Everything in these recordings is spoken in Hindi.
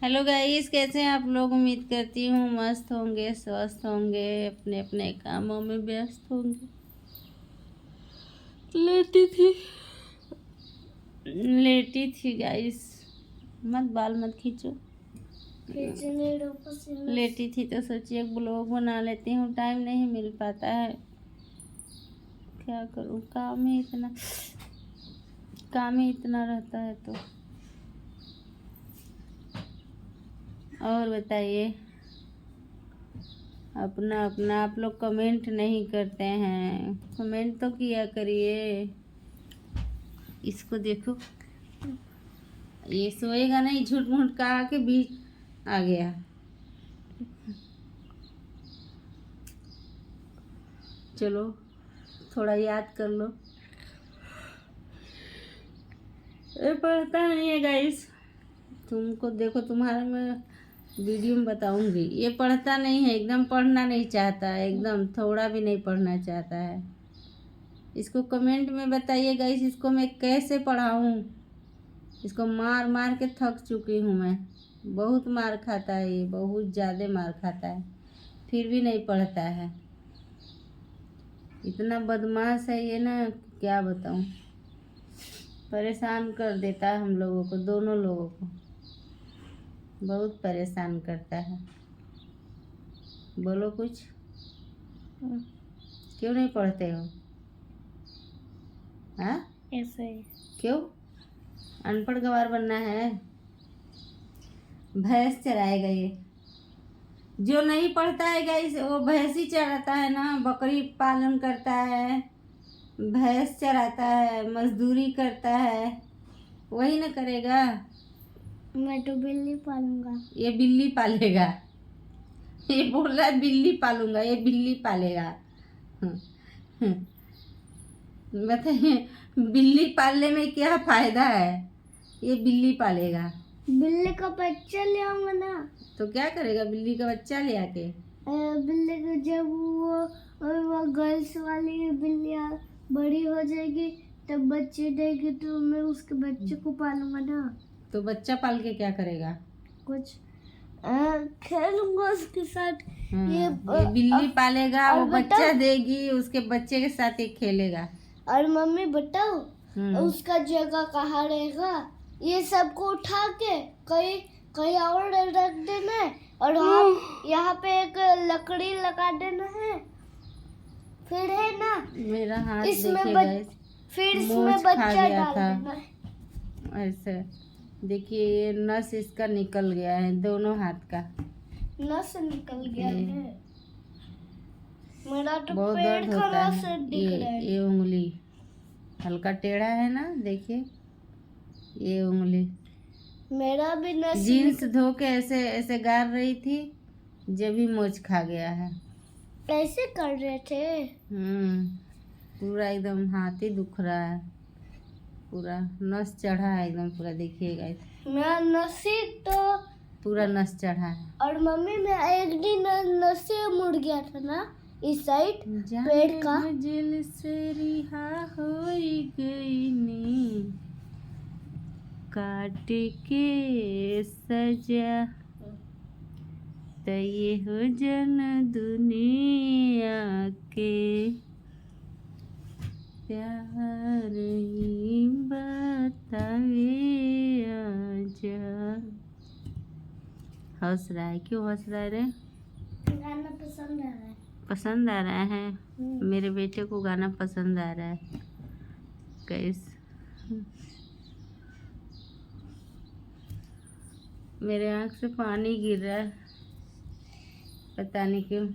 हेलो गाइस, कैसे हैं आप लोग। उम्मीद करती हूँ मस्त होंगे, स्वस्थ होंगे, अपने अपने कामों में व्यस्त होंगे। लेटी थी गाइस। मत बाल मत खींचो। लेटी थी तो सोची एक ब्लॉग बना लेती हूँ। टाइम नहीं मिल पाता है, क्या करूँ, काम ही इतना रहता है। तो और बताइए, अपना अपना। आप लोग कमेंट नहीं करते हैं, कमेंट तो किया करिए। इसको देखो, ये सोएगा नहीं, झूठ मूठ कहा के बीच आ गया। चलो थोड़ा याद कर लो। ये पढ़ता नहीं है गाइस, तुमको देखो, तुम्हारा मैं वीडियो में बताऊंगी। ये पढ़ता नहीं है, एकदम पढ़ना नहीं चाहता है, एकदम थोड़ा भी नहीं पढ़ना चाहता है। इसको कमेंट में बताइए गाइस, इसको मैं कैसे पढ़ाऊँ। इसको मार मार के थक चुकी हूँ मैं। बहुत मार खाता है ये, बहुत ज़्यादा मार खाता है, फिर भी नहीं पढ़ता है। इतना बदमाश है ये ना, क्या बताऊँ। परेशान कर देता है हम लोगों को, दोनों लोगों को बहुत परेशान करता है। बोलो कुछ, क्यों नहीं पढ़ते हो? हाँ ऐसे ही क्यों? अनपढ़ गवार बनना है? भैंस चराएगा ये। जो नहीं पढ़ता है गाइस, वो भैंस ही चराता है ना, बकरी पालन करता है, भैंस चराता है, मजदूरी करता है, वही ना करेगा। मैं तो बिल्ली पालूंगा। ये बिल्ली पालेगा। ये बोल रहा है बिल्ली पालूंगा, ये बिल्ली पालेगा। बताइए, बिल्ली पालने में क्या फायदा है? ये बिल्ली पालेगा। बिल्ली का बच्चा ले आऊंगा ना। तो क्या करेगा बिल्ली का बच्चा ले आके? बिल्ली को जब वो गर्ल्स वाली बिल्लियाँ बड़ी हो जाएगी तब बच्चे देगी तो मैं उसके बच्चे को पालूंगा ना। तो बच्चा पाल के क्या करेगा? कुछ खेलूंगा उसके साथ। ये बिल्ली पालेगा, वो बच्चा देगी, उसके बच्चे के साथ ही खेलेगा। और मम्मी बताओ, उसका जगह कहाँ रहेगा? ये सबको उठा के कहीं कहीं और रख देना है और यहाँ पे एक लकड़ी लगा देना है, फिर है ना। मेरा हाथ इसमें फिर मोच इसमें खा बच्चा गया डाल था। देना है। ऐसे देखिए, ये नस इसका निकल गया है, दोनों हाथ का नस निकल गया है। मेरा तो बहुत पेड़ दर्द का होता नस है। दिख रहा है। ये उंगली हल्का टेढ़ा है ना, देखिए ये उंगली। मेरा भी नस जीन्स धो के ऐसे ऐसे गाड़ रही थी, जब भी मोच खा गया है। कैसे कर रहे थे? पूरा एकदम हाथ ही दुख रहा है, पूरा नस चढ़ा है एकदम पूरा। देखिएगा, मेरा नसी तो पूरा नस चढ़ा है। और मम्मी मैं एक दिन नसे मुड़ गया था ना इस साइड पेड़ का। जेल से रिहा हो गई नी, काट के सजा, तये हो जन दुनिया के, प्यार ही बतावे आजा। हंस रहा है, क्यों हंस रहा है रे? गाना पसंद आ रहा है। पसंद आ रहा है? मेरे बेटे को गाना पसंद आ रहा है। कैस मेरे आँख से पानी गिर रहा है, पता नहीं क्यों,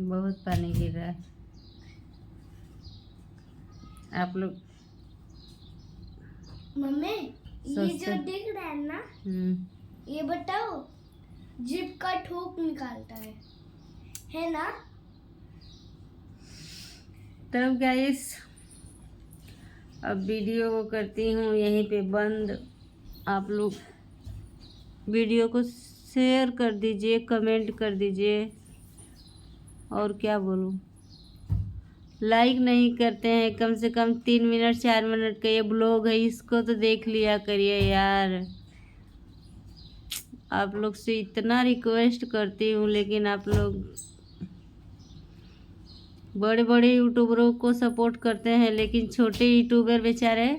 बहुत पानी गिर रहा है। आप लोग मम्मी ये जो दिख रहा है ना, ये बताओ जीभ का थूक निकालता है ना? तब गाइस, अब वीडियो को करती हूँ यहीं पे बंद। आप लोग वीडियो को शेयर कर दीजिए, कमेंट कर दीजिए, और क्या बोलूँ। लाइक नहीं करते हैं, कम से कम 3 मिनट 4 मिनट का ये ब्लॉग है, इसको तो देख लिया करिए यार। आप लोग से इतना रिक्वेस्ट करती हूँ, लेकिन आप लोग बड़े बड़े यूट्यूबरों को सपोर्ट करते हैं, लेकिन छोटे यूट्यूबर बेचारे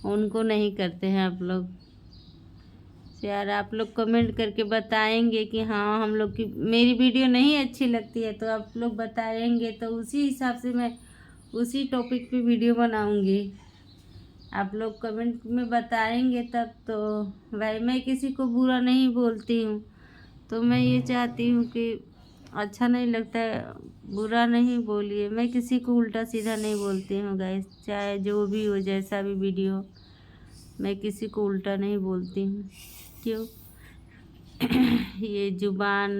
उनको नहीं करते हैं आप लोग। यार आप लोग कमेंट करके बताएंगे कि हाँ हम लोग की मेरी वीडियो नहीं अच्छी लगती है, तो आप लोग बताएंगे तो उसी हिसाब से मैं उसी टॉपिक पे वीडियो बनाऊंगी। आप लोग कमेंट में बताएंगे तब तो। भाई मैं किसी को बुरा नहीं बोलती हूँ, तो मैं ये चाहती हूँ कि अच्छा नहीं लगता है बुरा नहीं बोलिए। मैं किसी को उल्टा सीधा नहीं बोलती हूँ गाइस, चाहे जो भी हो जैसा भी वीडियो, मैं किसी को उल्टा नहीं बोलती हूँ। क्यों? ये जुबान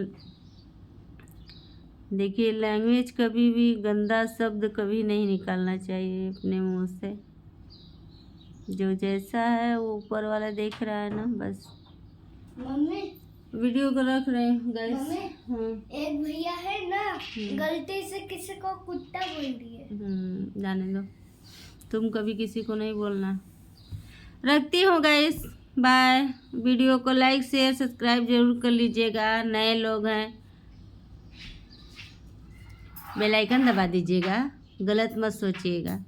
देखिए, लैंग्वेज कभी भी गंदा शब्द कभी नहीं निकालना चाहिए अपने मुंह से। जो जैसा है वो ऊपर वाला देख रहा है ना, बस। मम्मी वीडियो को रख रहे हैं गाइस। मम्मी हाँ एक भैया है ना, गलती से किसी को कुत्ता बोल दिए। जाने दो, तुम कभी किसी को नहीं बोलना। रखती हूँ गाइस, बाय। वीडियो को लाइक शेयर सब्सक्राइब जरूर कर लीजिएगा। नए लोग हैं, बेल आइकन दबा दीजिएगा, गलत मत सोचिएगा।